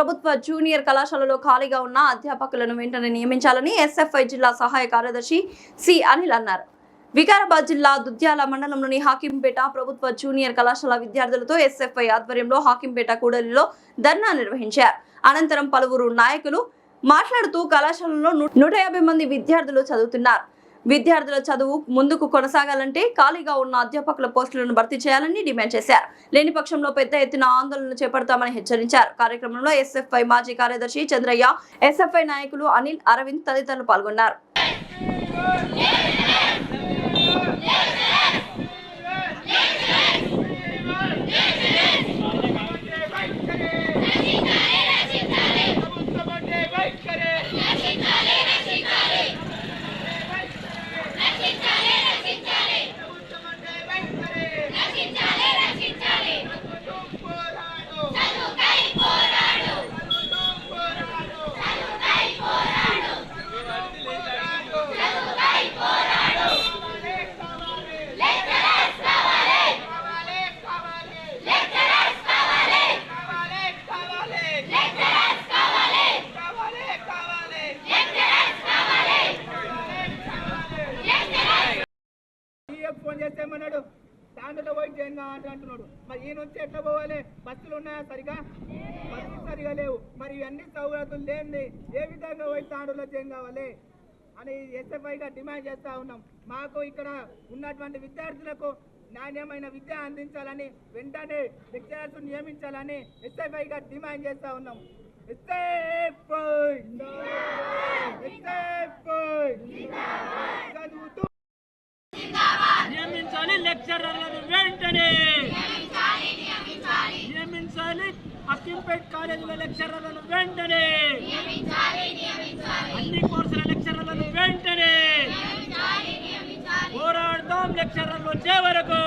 ప్రభుత్వ జూనియర్ కళాశాలలో ఖాళీగా ఉన్న అధ్యాపకులను వెంటనే నియమించాలని ఎస్ఎఫ్ఐ జిల్లా సహాయ కార్యదర్శి సి అనిల్ అన్నారు. వికారాబాద్ జిల్లా దుద్యాల మండలంలోని హాకింపేట ప్రభుత్వ జూనియర్ కళాశాల విద్యార్థులతో ఎస్ఎఫ్ఐ ఆధ్వర్యంలో హాకింపేట కూడలిలో ధర్నా నిర్వహించారు. అనంతరం పలువురు నాయకులు మాట్లాడుతూ కళాశాలలో 150 మంది విద్యార్థులు చదువుతున్నారు. విద్యార్థుల చదువు ముందుకు కొనసాగాలంటే ఖాళీగా ఉన్న అధ్యాపకుల పోస్టులను భర్తీ చేయాలని డిమాండ్ చేశారు. లేని పక్షంలో పెద్ద ఎత్తున ఆందోళన చేపడతామని హెచ్చరించారు. కార్యక్రమంలో ఎస్ఎఫ్ఐ మాజీ కార్యదర్శి చంద్రయ్య, ఎస్ఎఫ్ఐ నాయకులు అనిల్, అరవింద్ తదితరులు పాల్గొన్నారు. ఫోన్ చేసేమన్నాడు, దాంట్లో పోయి జైన్ అంటున్నాడు. మరి ఈ నుంచి ఎట్లా పోవాలి? బస్సులు ఉన్నాయా? బస్సులు సరిగా లేవు. మరి ఇవన్నీ సౌకర్యాలు లేని ఏ విధంగా పోయి తాండూలో జైన్ కావాలి అని ఎస్ఎఫ్ఐగా డిమాండ్ చేస్తూ ఉన్నాం. మాకు ఇక్కడ ఉన్నటువంటి విద్యార్థులకు నాణ్యమైన విద్య అందించాలని, వెంటనే లెక్చరర్స్ నియమించాలని ఎస్ఎఫ్ఐగా డిమాండ్ చేస్తూ ఉన్నాం. చదువుతూ నియమించాలి లెక్చరర్లను వెంటనే నియమించాలి. హాకింపేట్ కాలేజీల లెక్చరర్లను వెంటనే, అన్ని కోర్సుల లెక్చరర్లను వెంటనే పోరాడదాం. లెక్చరర్లు వచ్చే వరకు